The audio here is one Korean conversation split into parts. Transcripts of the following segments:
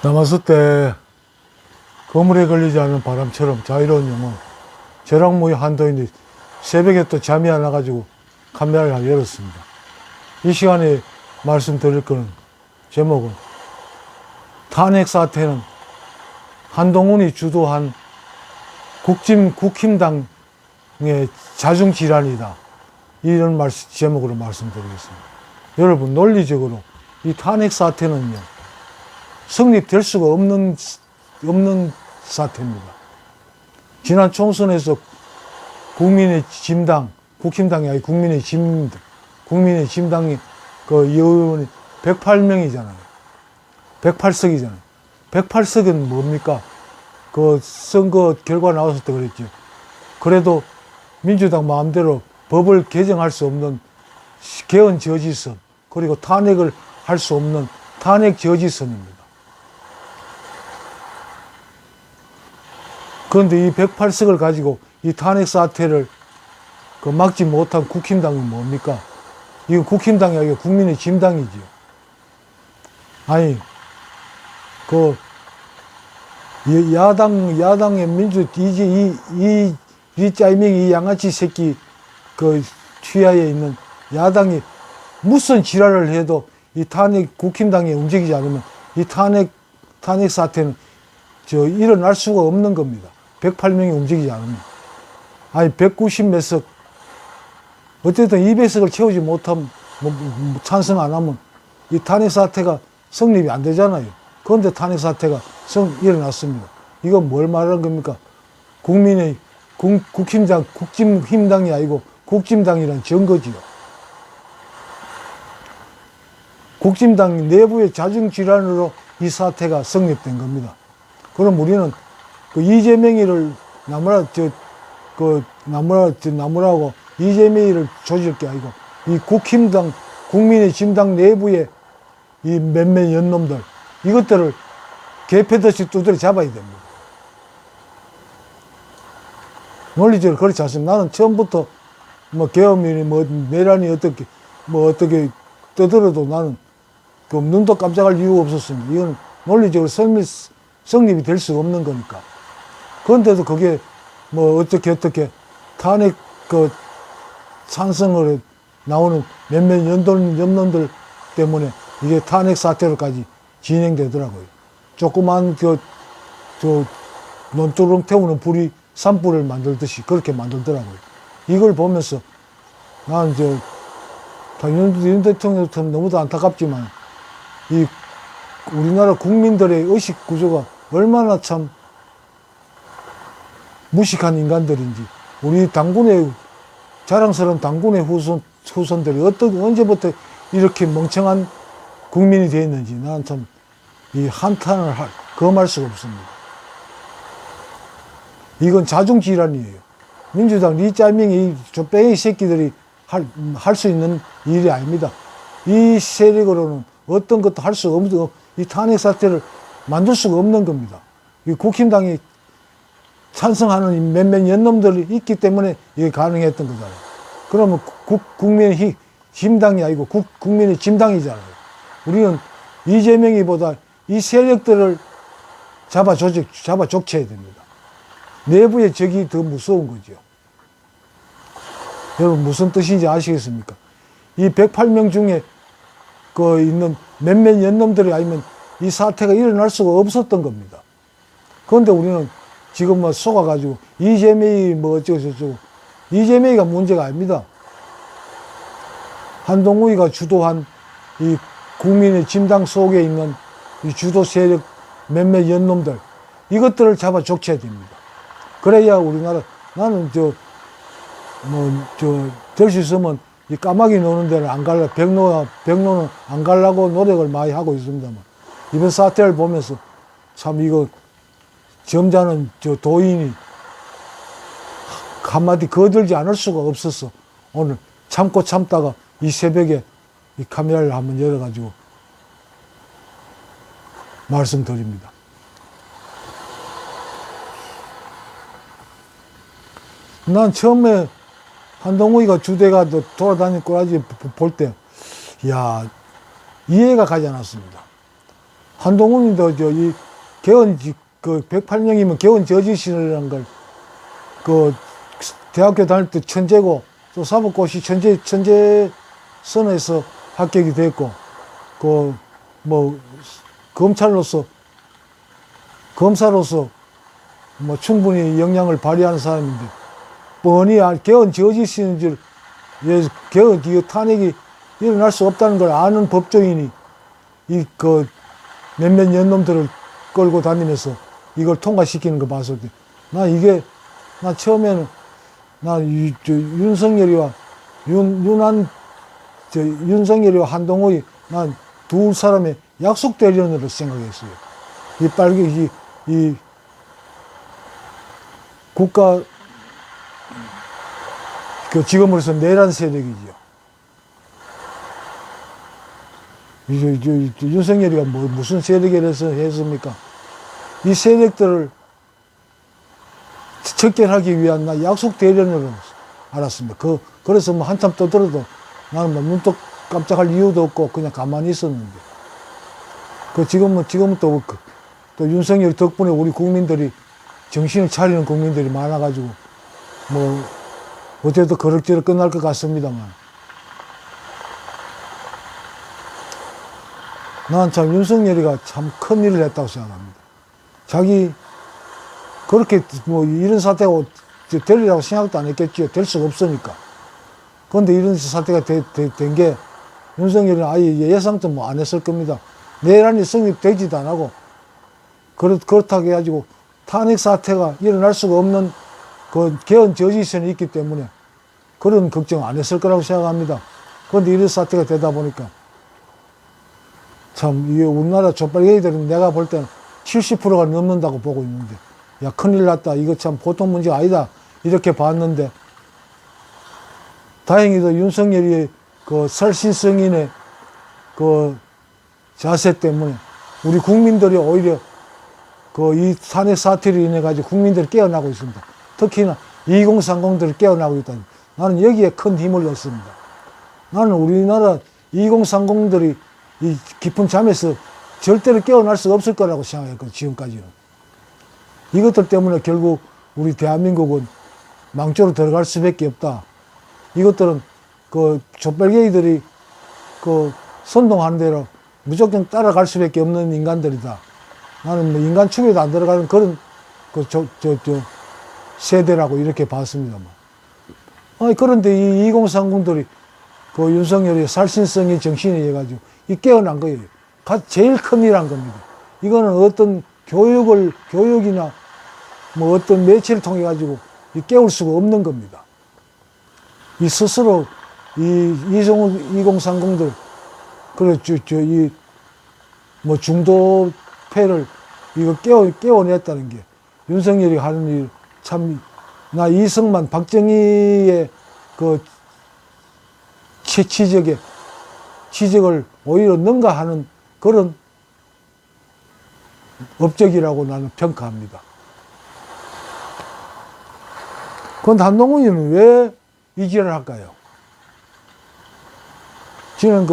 남았을 때 거물에 걸리지 않은 바람처럼 자유로운 영혼, 벼락무의 한도인데 새벽에 또 잠이 안 와가지고 카메라를 열었습니다. 이 시간에 말씀드릴 거는 제목은 탄핵 사태는 한동훈이 주도한 국힘당의 자중질환이다. 이런 제목으로 말씀드리겠습니다. 여러분, 논리적으로 이 탄핵 사태는요, 성립될 수가 없는 사태입니다. 지난 총선에서 국민의 짐당, 국힘당이 아니고 국민의 짐당이 그 의원이 108명이잖아요. 108석이잖아요. 108석은 뭡니까? 그 선거 결과 나왔을 때 그랬죠. 그래도 민주당 마음대로 법을 개정할 수 없는 개헌 저지선, 그리고 탄핵을 할 수 없는 탄핵 저지선입니다. 그런데 이 108석을 가지고 이 탄핵 사태를 막지 못한 국힘당이 뭡니까? 이거 국힘당이 아니고 국민의 짐당이지요. 아니, 야당의 이 짜이밍, 이 양아치 새끼 취하에 있는 야당이 무슨 지랄을 해도 이 국힘당이 움직이지 않으면 이 탄핵 사태는 일어날 수가 없는 겁니다. 108명이 움직이지 않으면. 아니, 190 몇 석, 어쨌든 200석을 채우지 못하면, 찬성 안 하면 이 탄핵 사태가 성립이 안 되잖아요. 그런데 탄핵 사태가 일어났습니다. 이건 뭘 말하는 겁니까? 국힘당이 아니고 국짐당이라는 증거지요. 국짐당 내부의 자중질환으로 이 사태가 성립된 겁니다. 그럼 우리는 이재명이를 나무라고 이재명이를 조질 게 아니고 이 국힘당, 국민의 짐당 내부의 이 몇몇 연놈들, 이것들을 개패듯이 두드려 잡아야 됩니다. 논리적으로 그렇지 않습니다. 나는 처음부터 계엄이니 내란이 어떻게 떠들어도 나는 눈도 깜짝할 이유가 없었습니다. 이건 논리적으로 성립이 될 수가 없는 거니까. 그런데도 그게 어떻게 탄핵 찬성을 나오는 몇몇 연놈들 때문에 이게 탄핵 사태로까지 진행되더라고요. 조그만 논두렁 태우는 불이 산불을 만들듯이 그렇게 만들더라고요. 이걸 보면서 나는 윤 대통령부터 너무도 안타깝지만 이 우리나라 국민들의 의식 구조가 얼마나 참 무식한 인간들인지, 우리 당군의 자랑스러운 당군의 후손들이 언제부터 이렇게 멍청한 국민이 되었는지 나는 참 이 한탄을 금할 수가 없습니다. 이건 자중질환이에요. 민주당 리짜밍이 저 뺑이 새끼들이 할 수 있는 일이 아닙니다. 이 세력으로는 어떤 것도 할 수가 없는, 이 탄핵 사태를 만들 수가 없는 겁니다. 이 국힘당이 찬성하는 몇몇 연놈들이 있기 때문에 이게 가능했던 거잖아요. 그러면 국민의 짐당이 아니고 국민의 짐당이잖아요. 우리는 이재명이보다 이 세력들을 잡아 족쳐야 됩니다. 내부의 적이 더 무서운 거죠. 여러분, 무슨 뜻인지 아시겠습니까? 이 108명 중에 있는 몇몇 연놈들이 아니면 이 사태가 일어날 수가 없었던 겁니다. 그런데 우리는 지금 속아가지고 이재명이 어쩌고저쩌고, 이재명이가 문제가 아닙니다. 한동훈이가 주도한 이 국민의 짐당 속에 있는 이 주도 세력 몇몇 연놈들, 이것들을 잡아 족쳐야 됩니다. 그래야 우리나라, 나는 될 수 있으면 이 까마귀 노는 데는 안 갈라, 백로는 안 가려고 노력을 많이 하고 있습니다만, 이번 사태를 보면서 참 이거 점잖은 도인이 한마디 거들지 않을 수가 없었어. 오늘 참다가 이 새벽에 이 카메라를 한번 열어가지고 말씀드립니다. 난 처음에 한동훈이가 주대가 돌아다닐 꼬라지 볼 때, 이해가 가지 않았습니다. 한동훈이도 이 개헌, 그 108명이면 개헌 저지신이라는 걸, 대학교 다닐 때 천재고, 또 사법고시 천재선에서 합격이 됐고, 검사로서 충분히 역량을 발휘하는 사람인데, 뻔히 개헌 저지신인 줄, 개헌, 탄핵이 일어날 수 없다는 걸 아는 법조인이 몇몇 년놈들을 끌고 다니면서 이걸 통과시키는 거 봤을 때, 나 처음에는, 윤석열이와 윤석열이와 한동훈이 난 두 사람의 약속 대련으로 생각했어요. 이 국가, 지금으로서 내란 세력이죠. 윤석열이가 무슨 세력에 대해서 했습니까? 이 세력들을 척결하기 위한 약속 대련으로 알았습니다. 그래서 한참 떠들어도 나는 눈도 깜짝할 이유도 없고 그냥 가만히 있었는데. 지금은 또 윤석열 덕분에 우리 국민들이 정신을 차리는 국민들이 많아가지고 어쨌든 그럭저럭 끝날 것 같습니다만. 난 참 윤석열이가 참 큰 일을 했다고 생각합니다. 자기 그렇게 이런 사태가 되리라고 생각도 안 했겠지요. 될 수가 없으니까. 그런데 이런 사태가 된 게 윤석열이는 아예 예상도 안 했을 겁니다. 내란이 성립되지도 안 하고 그렇다고 해가지고 탄핵 사태가 일어날 수가 없는 개헌 저지선이 있기 때문에 그런 걱정 안 했을 거라고 생각합니다. 그런데 이런 사태가 되다 보니까 참 이게 우리나라 족발개이들은 내가 볼 때는 70%가 넘는다고 보고 있는데, 야, 큰일 났다. 이거 참 보통 문제가 아니다. 이렇게 봤는데, 다행히도 윤석열이 설신성인의 자세 때문에 우리 국민들이 오히려 이 탄핵 사태로 인해 가지고 국민들이 깨어나고 있습니다. 특히나 2030들이 깨어나고 있다. 나는 여기에 큰 힘을 얻습니다. 나는 우리나라 2030들이 이 깊은 잠에서 절대로 깨어날 수가 없을 거라고 생각했거든요, 지금까지는. 이것들 때문에 결국 우리 대한민국은 망조로 들어갈 수밖에 없다. 이것들은 족발개이들이 선동하는 대로 무조건 따라갈 수밖에 없는 인간들이다. 나는 인간 축에도 안 들어가는 그런 세대라고 이렇게 봤습니다만. 그런데 이 2030들이 윤석열의 살신성의 정신에 의해가지고 깨어난 거예요. 제일 큰일한 겁니다. 이거는 어떤 교육이나 어떤 매체를 통해 가지고 깨울 수가 없는 겁니다. 스스로 2030들, 중도패를 깨워냈다는 게 윤석열이 하는 일, 나 이승만, 박정희의 지적을 오히려 능가하는 그런 업적이라고 나는 평가합니다. 그런데 한동훈이는 왜 이 짓을 할까요? 지금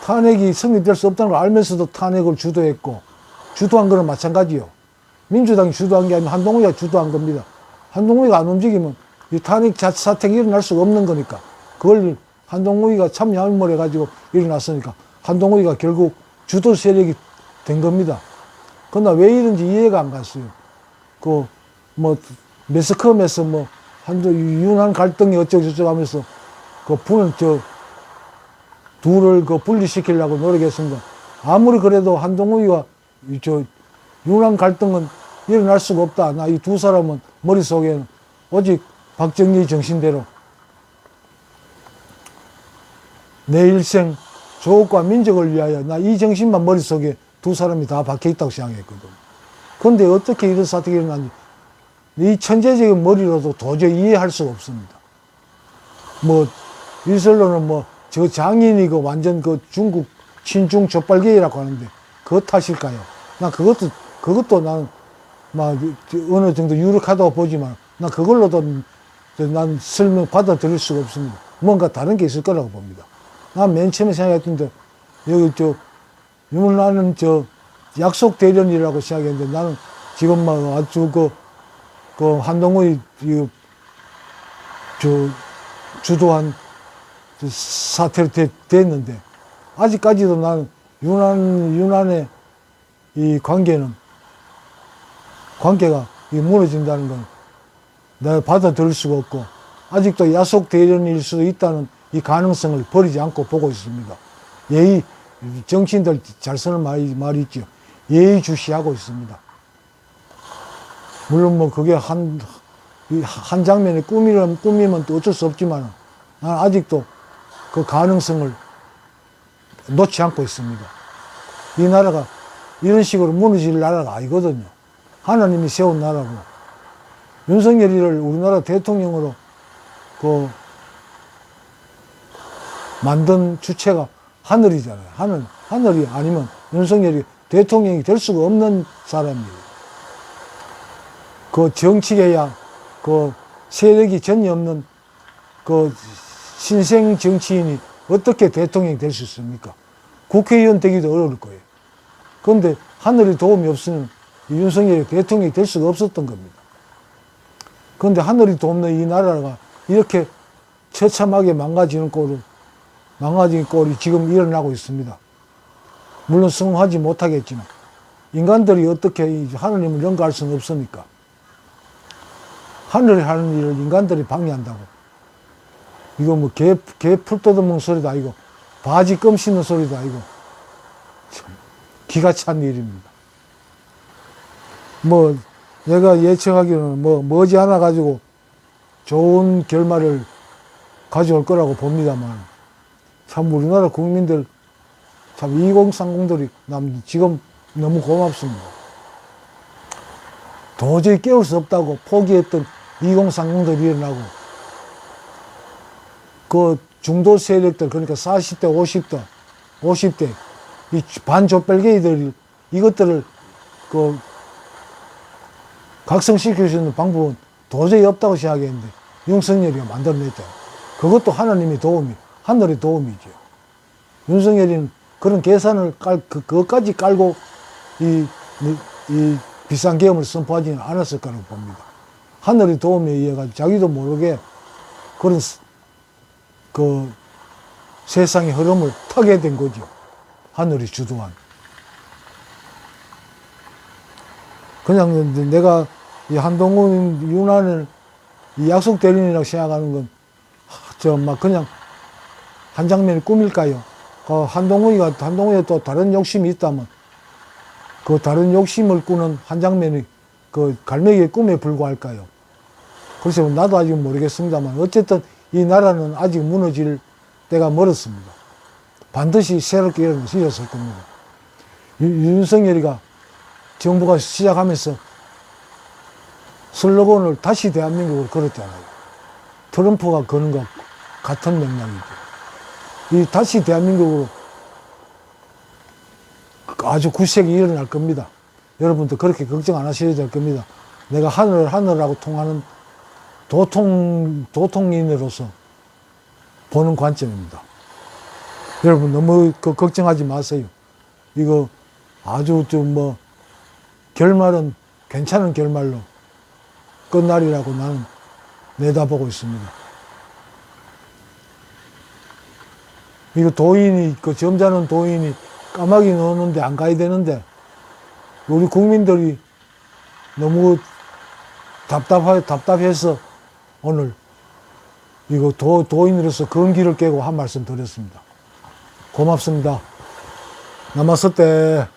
탄핵이 성립될 수 없다는 걸 알면서도 탄핵을 주도한 거는 마찬가지요. 민주당이 주도한 게 아니면 한동훈이가 주도한 겁니다. 한동훈이가 안 움직이면 이 탄핵 사태가 일어날 수가 없는 거니까. 그걸 한동훈이가 참여함을 해가지고 일어났으니까 한동훈이가 결국 주도 세력이 된 겁니다. 그러나 왜 이런지 이해가 안 갔어요. 매스컴에서 유난 갈등이 어쩌고저쩌고 하면서 둘을 분리시키려고 노력했습니다. 아무리 그래도 한동훈이가 유난 갈등은 일어날 수가 없다. 나 이 두 사람은 머릿속에는 오직 박정희 정신대로 내 일생 조국과 민족을 위하여 나 이 정신만 머릿속에 두 사람이 다 박혀있다고 생각했거든. 그런데 어떻게 이런 사태가 일어났는지 이 천재적인 머리로도 도저히 이해할 수가 없습니다. 일설로는 저 장인이 완전 중국 친중 족발개이라고 하는데 그것 탓일까요? 난 그것도 나는 어느 정도 유력하다고 보지만 난 그걸로도 난 설명 받아들일 수가 없습니다. 뭔가 다른 게 있을 거라고 봅니다. 난 맨 처음에 생각했던데 여기 유문나는 약속 대련이라고 시작했는데 나는 지금 막 아주 그 한동훈이 주도한 사태로 됐는데 아직까지도 나는 윤한의 이 관계가 무너진다는 건 내가 받아들일 수가 없고 아직도 야속 대련일 수도 있다는 이 가능성을 버리지 않고 보고 있습니다. 정치인들 잘 쓰는 말이 있죠. 예의주시하고 있습니다. 물론 뭐 그게 한 장면의 꿈이면 또 어쩔 수 없지만 나는 아직도 그 가능성을 놓지 않고 있습니다. 이 나라가 이런 식으로 무너질 나라가 아니거든요. 하나님이 세운 나라고 윤석열이를 우리나라 대통령으로 만든 주체가 하늘이잖아요. 하늘이 아니면 윤석열이 대통령이 될 수가 없는 사람이에요. 그 정치계야 세력이 전혀 없는 신생 정치인이 어떻게 대통령이 될 수 있습니까? 국회의원 되기도 어려울 거예요. 그런데 하늘의 도움이 없으면 윤석열이 대통령이 될 수가 없었던 겁니다. 그런데 하늘이 돕는 이 나라가 이렇게 처참하게 망가진 꼴이 지금 일어나고 있습니다. 물론 승화하지 못하겠지만 인간들이 어떻게 하느님을 능가할 수는 없으니까 하늘이 하는 일을 인간들이 방해한다고 이거 뭐 개 풀 뜯어먹는 소리도 아니고 바지 껌 씹는 소리도 아니고 참 기가 찬 일입니다. 뭐 내가 예측하기로는 머지않아 가지고 좋은 결말을 가져올 거라고 봅니다만 참 우리나라 국민들 참 2030들이 지금 너무 고맙습니다. 도저히 깨울 수 없다고 포기했던 2030들이 일어나고 그 중도 세력들 그러니까 40대 50대 이 반조뺄개이들 이것들을 각성시킬 수 있는 방법은 도저히 없다고 생각했는데 윤석열이가 만들어냈다. 그것도 하나님의 도움이 하늘의 도움이죠. 윤석열이는 그런 계산을 그것까지 깔고 이 비싼 계엄을 선포하지는 않았을 거라고 봅니다. 하늘의 도움에 의해 가지고 자기도 모르게 그런 세상의 흐름을 타게 된 거죠. 하늘이 주도한. 그냥 내가 이 한동훈 윤한을 이 약속 대리인이라고 생각하는 건 그냥 한 장면의 꿈일까요? 한동훈이 또 다른 욕심이 있다면 그 다른 욕심을 꾸는 한 장면이 갈매기의 꿈에 불과할까요? 그래서 나도 아직 모르겠습니다만 어쨌든 이 나라는 아직 무너질 때가 멀었습니다. 반드시 새롭게 일어났을 겁니다. 윤석열이가 정부가 시작하면서 슬로건을 다시 대한민국을 걸었잖아요. 트럼프가 거는 것 같은 맥락이죠. 이 다시 대한민국으로 아주 구색이 일어날 겁니다. 여러분도 그렇게 걱정 안 하셔야 될 겁니다. 내가 하늘하고 통하는 도통인으로서 보는 관점입니다. 여러분 너무 걱정하지 마세요. 이거 아주 결말은 괜찮은 결말로 끝날이라고 나는 내다보고 있습니다. 이거 점잖은 도인이 까마귀 넣었는데 안 가야 되는데 우리 국민들이 너무 답답해서 오늘 이거 도인으로서 건기를 깨고 한 말씀 드렸습니다. 고맙습니다. 나마스테.